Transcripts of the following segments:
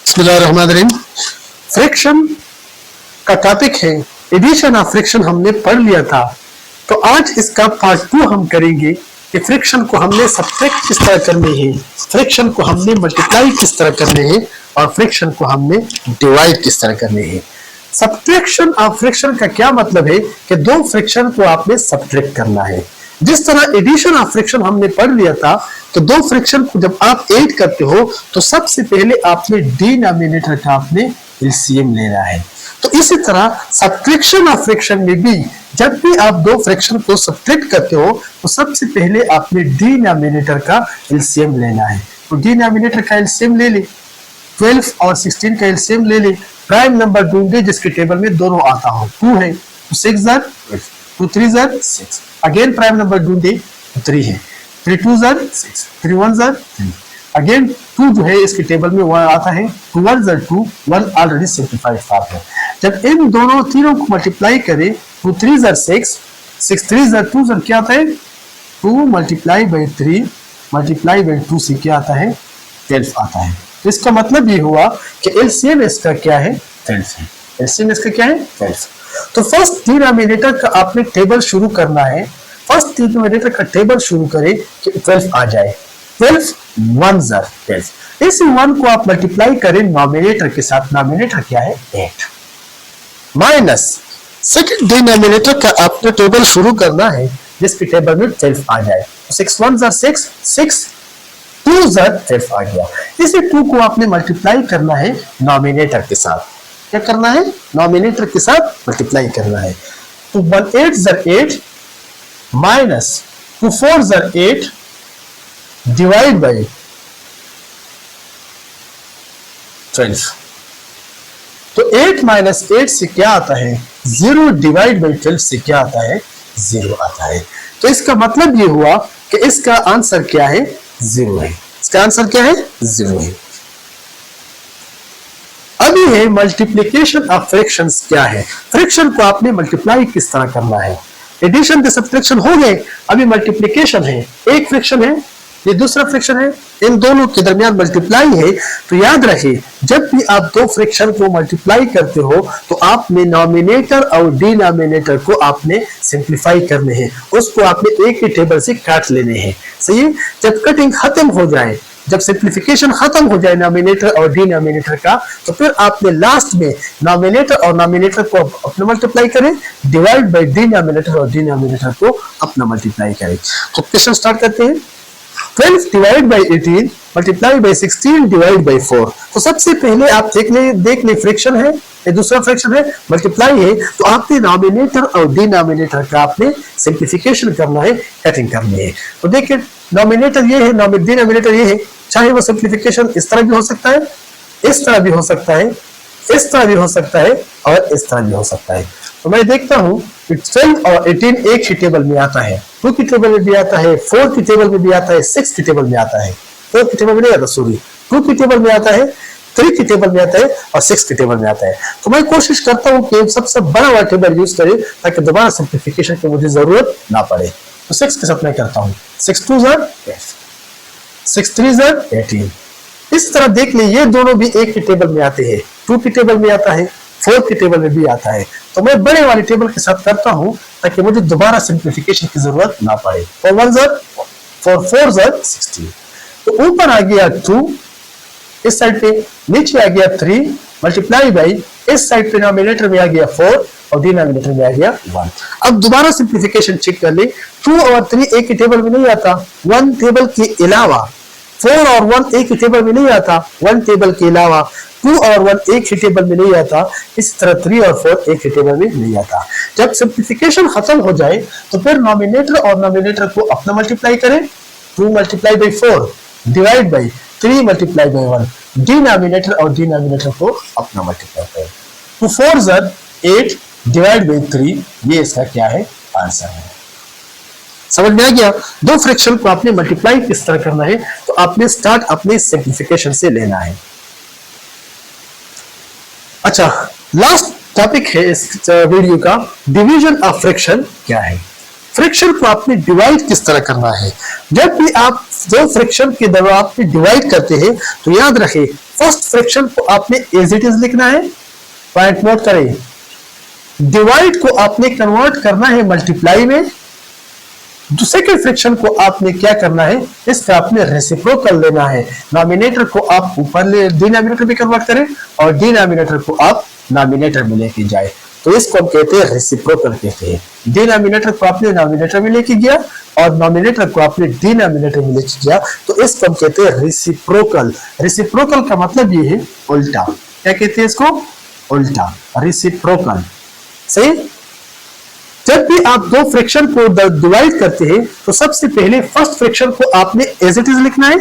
बिस्मिल्लाहिर्रहमानिर्रहीम। फ्रिक्शन का टॉपिक है, एडिशन ऑफ फ्रिक्शन हमने पढ़ लिया था। तो आज इसका पार्ट 2 हम करेंगे कि फ्रिक्शन को हमने सब्ट्रैक्ट किस तरह करने हैं, फ्रिक्शन को हमने मल्टीप्लाई किस तरह करने हैं और फ्रिक्शन को हमने डिवाइड किस तरह करने हैं। सब्ट्रैक्शन ऑफ फ्रिक्शन का क्या मतलब है कि दो फ्रिक्शन को आपने सब्ट्रैक्ट करना है। जिस तरह एडिशन ऑफ फ्रिक्शन हमने पढ़ लिया था, तो दो फ्रिक्शन को जब आप ऐड करते हो तो सबसे पहले आपने डिनोमिनेटर का आपने एलसीएम लेना है। तो इसी तरह सब्ट्रैक्शन ऑफ फ्रिक्शन में भी जब भी आप दो फ्रिक्शन को सब्ट्रैक्ट करते हो तो सबसे पहले आपने डिनोमिनेटर का एलसीएम लेना है। तो डिनोमिनेटर का एलसीएम ले ले, 12 और 16 का एलसीएम ले ले। प्राइम नंबर ढूंढे जिसके टेबल में दोनों आता हो, 2 है तो 6 jar 2 3 jar 6। Again prime number ढूंढे 3 है, 3 2 जार 6, 3 1 जार 3। अगेन 2 जो है इसके टेबल में 1 आता है, 2 1 जार 2, 1 ऑलरेडी सिंप्लीफाइड फॉर्म है। जब इन दोनों तीनों को मल्टीप्लाई करें 2 3 जार 6, 6 3 जार 2 जार क्या आता है 2 मल्टीप्लाई बाई 3 मल्टीप्लाई बाई 2 से क्या आता है 12 आता है। तो इसका मतलब ये हुआ कि एलसीएम इसका क्या है 12 है। एलसीएम इसका क्या है 12। तो फर्स्ट डिनोमिनेटर का आपने टेबल शुरू करना है। फर्स्ट डिनोमिनेटर का टेबल शुरू करें कि 12 आ जाए। 12 1 जार 12। इस 1 को आप मल्टीप्लाई करें नॉमिनेटर के साथ। नॉमिनेटर क्या है 8 माइनस सेकंड डिनोमिनेटर का आपने टेबल शुरू करना है जिसके टेबल में 12 आ जाए। 6 1 जार 6, 6 2 जार 12 आ गया। इसी 2 को आपने मल्टीप्लाई करना है नॉमिनेटर के साथ। क्या करना है नॉमिनेटर के साथ मल्टीप्लाई करना है। तो 1 8 jar 8 minus 2 4 jar 8 divide by 12। तो 8 माइनस 8 से क्या आता है 0 डिवाइड बाई 12 से क्या आता है 0 आता है। तो इसका मतलब ये हुआ कि इसका आंसर क्या है 0 है। इसका आंसर क्या है 0 है। अभी है मल्टीप्लिकेशन ऑफ फ्रैक्शंस। क्या है फ्रैक्शन को आपने मल्टीप्लाई किस तरह करना है। एडिशन के सब्ट्रैक्शन हो गए, अभी मल्टीप्लिकेशन है। एक फ्रैक्शन है, ये दूसरा फ्रैक्शन है, इन दोनों के दरमियान मल्टीप्लाई है। तो याद रखिए जब भी आप दो फ्रैक्शन को मल्टीप्लाई करते हो तो आपने नॉमिनेटर और डिनोमिनेटर को आपने सिंप्लीफाई करने हैं। उसको आपने एक ही टेबल से काट लेने हैं। सही है। जब कटिंग खत्म हो जाए, जब सिंप्लीफिकेशन खत्म हो जाए नॉमिनेटर और डिनोमिनेटर का, तो फिर आपने लास्ट में नॉमिनेटर और नॉमिनेटर को अपना मल्टीप्लाई करें, डिवाइड बाय डिनोमिनेटर और डिनोमिनेटर को अपना मल्टीप्लाई करें। तो क्वेश्चन स्टार्ट करते हैं। 12 divide by 18 multiply by 16 divide by 4। तो सबसे पहले आप देख ले फ्रैक्शन है, ये दूसरा फ्रैक्शन है, मल्टीप्लाई है। तो आपने नॉमिनेटर और डिनोमिनेटर का आपने सिंप्लीफिकेशन करना है, कटिंग करनी है। तो देखिए नॉमिनेटर ये है, डिनोमिनेटर ये है। चाहे वो सिंप्लीफिकेशन इस तरह भी हो सकता है, इस तरह भी हो सकता है, इस तरह भी हो सकता है और इस तरह भी हो सकता है। तो मैं देखता हूं कि 12 और 18 एक ही टेबल में आता है, 2 की टेबल में भी आता है, 4 की टेबल में भी आता है, 6 की टेबल में आता है, 4 की टेबल में नहीं आता, सॉरी 2 की टेबल में आता है, 3 की टेबल में आता है और 6 की टेबल में आता है। तो मैं कोशिश करता हूं कि सबसे बड़ा वाला टेबल यूज करें ताकि दोबारा सिंप्लीफिकेशन की मुझे जरूरत ना पड़े। तो 6 के साथ मैं करता हूं 6 2 जार 12, 6 3 जार 18। इस तरह देख ले ये दोनों भी एक ही टेबल में आते हैं, 2 की टेबल में आता है, 4 की टेबल में भी आता है। तो मैं बड़े वाले टेबल के साथ करता हूं ताकि मुझे दोबारा सिंप्लीफिकेशन की जरूरत ना पड़े। 4 1 जार 4 4 जार 16। तो ऊपर आ गया 2 इस साइड पे, नीचे आ गया 3 मल्टीप्लाई बाई इस साइड पे नॉमिनेटर में आ गया 4 और डिनोमिनेटर में आ गया 1। अब दोबारा सिंप्लीफिकेशन चेक कर ले। 2 और 3 एक ही टेबल में नहीं आता, 1 टेबल के अलावा 4 और 1 एक ही टेबल में नहीं आता, 1 टेबल के अलावा 2 और 1 एक ही टेबल में नहीं आता। इसी तरह 3 और 4 एक ही टेबल में नहीं आता। जब सिंप्लीफिकेशन खत्म हो जाए तो फिर नॉमिनेटर और नॉमिनेटर को अपना मल्टीप्लाई करें। 2 multiply by 4 divide by 3 multiply by 1, denominator और डिनोमिनेटर को अपना मल्टीप्लाई करें। तो 4 जार 8 डिवाइड बाई 3, ये इसका क्या है आंसर है। समझ में आ गया। दो फ्रैक्शन को आपने मल्टीप्लाई किस तरह करना है, तो आपने स्टार्ट अपने सिंप्लीफिकेशन से लेना है। अच्छा, लास्ट टॉपिक है इस वीडियो का, डिवीजन ऑफ फ्रैक्शन क्या है। फ्रैक्शन को आपने डिवाइड किस तरह करना है। जब भी आप दो फ्रैक्शन के दौरान आप डिवाइड करते हैं तो याद रखें फर्स्ट फ्रैक्शन को आपने एज इट इज लिखना है, पॉइंट नोट करें। डिवाइड को आपने कन्वर्ट करना है मल्टीप्लाई में। सेकेंड फ्रैक्शन को आपने क्या करना है, इसका आपने रेसिप्रोकल लेना है। नॉमिनेटर को आप ऊपर ले डिनोमिनेटर में कन्वर्ट करें और डिनोमिनेटर को आप नॉमिनेटर में लेके जाए, तो इसको हम कहते हैं रेसिप्रोकल कहते हैं। डिनोमिनेटर को आपने नॉमिनेटर में लेके गया और नॉमिनेटर को आपने डिनोमिनेटर में लेके गया, तो इसको हम कहते हैं रेसिप्रोकल। रेसिप्रोकल का मतलब ये है उल्टा। क्या कहते हैं इसको? उल्टा, रेसिप्रोकल। सही। जब भी आप दो फ्रैक्शन को डिवाइड करते हैं तो सबसे पहले फर्स्ट फ्रैक्शन को आपने एज इट इज लिखना है,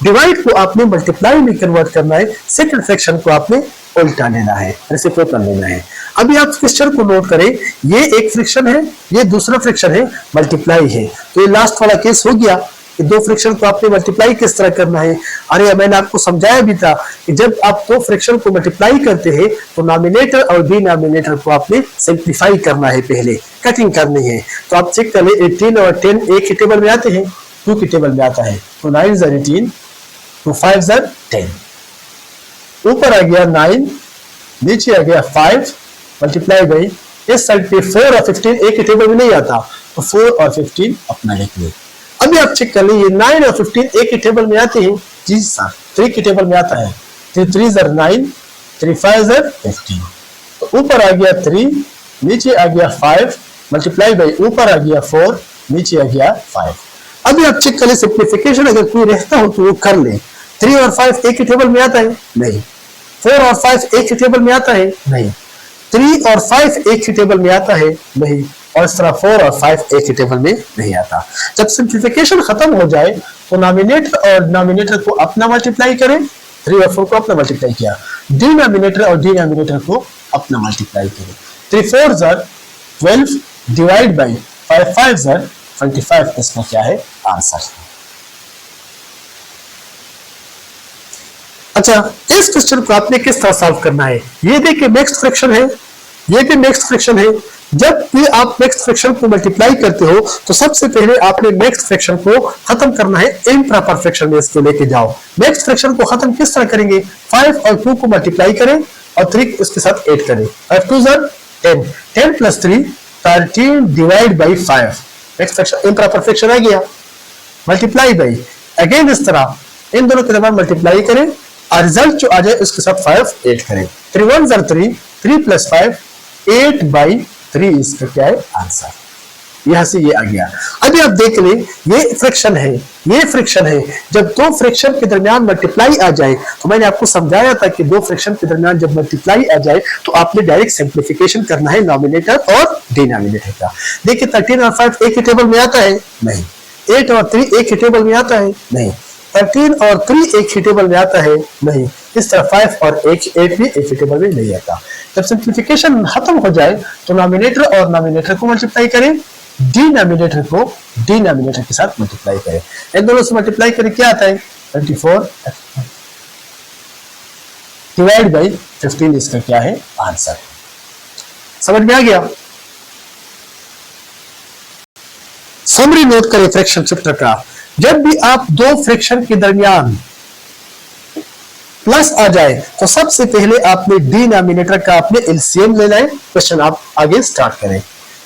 डिवाइड को आपने मल्टीप्लाई में कन्वर्ट करना है, सेकंड फ्रैक्शन को आपने उल्टा लेना है, रेसिप्रोकल लेना है। अभी आप क्वेश्चन को नोट करें, ये एक फ्रैक्शन है, ये दूसरा फ्रैक्शन है, मल्टीप्लाई है। तो ये लास्ट वाला केस हो गया कि दो फ्रैक्शन को आपने मल्टीप्लाई किस तरह करना है। अरे मैंने आपको समझाया भी था कि जब आप दो फ्रैक्शन को मल्टीप्लाई करते हैं तो नॉमिनेटर और डिनोमिनेटर को आपने सिंप्लीफाई करना है, पहले कटिंग करनी है। तो आप चेक कर ले, 18 और 10 एक ही टेबल में आते हैं, 2 की टेबल में आता है, तो 9 ज़र 18, तो 5 ज़र 10, ऊपर आ गया 9, नीचे आ गया 5, मल्टीप्लाई बाई इस साइड पे 4 और 15 एक ही टेबल में नहीं आता, तो 4 और 15 अपना लिख ले। अभी आप चेक कर लीजिए, 9 और 15 एक ही टेबल में आते हैं। जी सर, 3 की टेबल में आता है, 3 ज़र 9, 3 5 ज़र 15, तो ऊपर आ गया 3, नीचे आ गया 5, मल्टीप्लाई बाई ऊपर आ गया 4, नीचे आ गया 5। अभी आप चेक कर ले, सिंप्लीफिकेशन अगर कोई रहता हो तो वो कर ले। 3 और 5 एक ही टेबल में आता है? नहीं। 4 और 5 एक ही टेबल में आता है? नहीं। 3 और 5 एक ही टेबल में आता है? नहीं। और इस तरह 4 और 5 एक ही टेबल में नहीं आता। जब सिंप्लीफिकेशन खत्म हो जाए तो नॉमिनेटर और डिनोमिनेटर को अपना मल्टीप्लाई करें, 3 और 4 को अपना मल्टीप्लाई किया, डिनोमिनेटर और डिनोमिनेटर को अपना मल्टीप्लाई करें। 3 4 ज़र 12 डिवाइड बाई 5 5 ज़र 25, इसका क्या है आंसर। अच्छा, इस क्वेश्चन को आपने किस तरह सॉल्व करना है, ये देखिए नेक्स्ट फ्रैक्शन है, ये भी नेक्स्ट फ्रैक्शन है। जब भी आप नेक्स्ट फ्रैक्शन को मल्टीप्लाई करते हो तो सबसे पहले आपने नेक्स्ट फ्रैक्शन को खत्म करना है, इम्प्रॉपर फ्रैक्शन में इसको लेके जाओ। नेक्स्ट फ्रैक्शन को खत्म किस तरह करेंगे, 5 और 2 को मल्टीप्लाई करें और 3 इसके साथ ऐड करें, 5 2 ज़र 10, 10 plus 3 13 divide by 5, next fraction improper fraction आ गया। मल्टीप्लाई बाई अगेन इस तरह इन दोनों के दरमियान मल्टीप्लाई करें और रिजल्ट जो आ जाए उसके साथ 5 ऐड करें, 3 1 ज़र 3, 3 प्लस 5 8 बाई 3, इसका क्या है आंसर। यहां से ये आ गया। अभी आप देख ले, ये फ्रैक्शन है, ये फ्रैक्शन है। जब दो फ्रैक्शन के दरमियान मल्टीप्लाई आ जाए, तो मैंने आपको समझाया था कि दो फ्रैक्शन के दरमियान जब मल्टीप्लाई आ जाए तो आपने डायरेक्ट सिंप्लीफिकेशन करना है नॉमिनेटर और डिनोमिनेटर का। देखिए 13 और 5 एक ही टेबल में आता है? नहीं। 8 और 3 एक ही टेबल में आता है? नहीं। 13 और 3 एक ही टेबल में आता है? नहीं। इस तरह 5 और 8 भी एक ही टेबल में नहीं आता। जब सिंप्लीफिकेशन खत्म हो जाए तो नॉमिनेटर और नॉमिनेटर को मल्टीप्लाई करें, डिनोमिनेटर को डिनोमिनेटर के साथ मल्टीप्लाई करें। इन दोनों से मल्टीप्लाई करें, क्या आता है 24 डिवाइड बाई 15, इसका क्या है आंसर। समझ में आ गया? समरी नोट करें फ्रैक्शन चैप्टर का। जब भी आप दो फ्रैक्शन के दरमियान प्लस आ जाए तो सबसे पहले आपने डिनोमिनेटर का आपने एलसीएम लेना है। क्वेश्चन आप आगे स्टार्ट करें।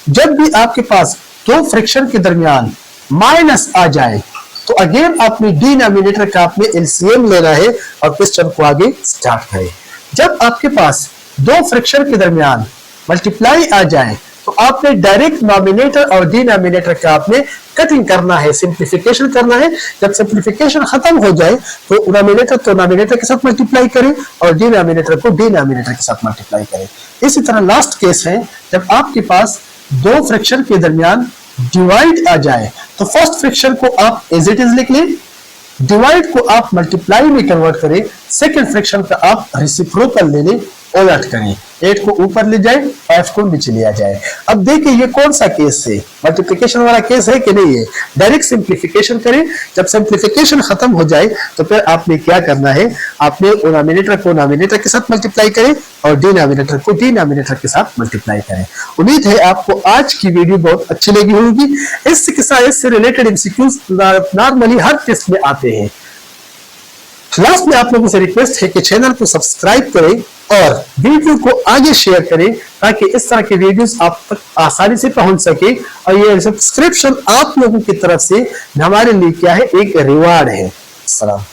जब भी आपके पास दो फ्रैक्शन के दरमियान माइनस आ जाए तो अगेन आपने डिनोमिनेटर का आपने एलसीएम लेना है और क्वेश्चन को आगे स्टार्ट करें। जब आपके पास दो फ्रैक्शन के दरमियान मल्टीप्लाई आ जाए तो आपने डायरेक्ट नॉमिनेटर और डिनोमिनेटर का आपने कटिंग करना है, सिंप्लीफिकेशन करना है। जब सिंप्लीफिकेशन खत्म हो जाए तो नॉमिनेटर को नॉमिनेटर के साथ मल्टीप्लाई करें और डिनोमिनेटर को डिनोमिनेटर के साथ मल्टीप्लाई करें। इसी तरह लास्ट केस है, जब आपके पास दो फ्रैक्शन के दरमियान डिवाइड आ जाए तो फर्स्ट फ्रैक्शन को आप एज इट इज लिख लें, डिवाइड को आप मल्टीप्लाई में कन्वर्ट करें, सेकंड फ्रैक्शन का आप रेसिप्रोकल ले लें, उलट करें, 8 को ऊपर ले जाए, 5 को नीचे लिया जाए। अब देखिए ये कौन सा केस है, मल्टीप्लिकेशन वाला केस है कि नहीं है। डायरेक्ट सिंप्लीफिकेशन करें। जब सिंप्लीफिकेशन खत्म हो जाए तो फिर आपने क्या करना है, आपने नॉमिनेटर को नॉमिनेटर के साथ मल्टीप्लाई करें और डिनोमिनेटर को डिनोमिनेटर के साथ मल्टीप्लाई करें। उम्मीद है आपको आज की वीडियो बहुत अच्छी लगी होगी। इससे रिलेटेड एमसीक्यूज नॉर्मली हर टेस्ट में आते हैं। लास्ट में आप लोगों से रिक्वेस्ट है कि चैनल को सब्सक्राइब करें और वीडियो को आगे शेयर करें ताकि इस तरह के वीडियोस आप तक आसानी से पहुंच सके। और ये सब्सक्रिप्शन आप लोगों की तरफ से हमारे लिए क्या है, एक रिवार्ड है। सलाम।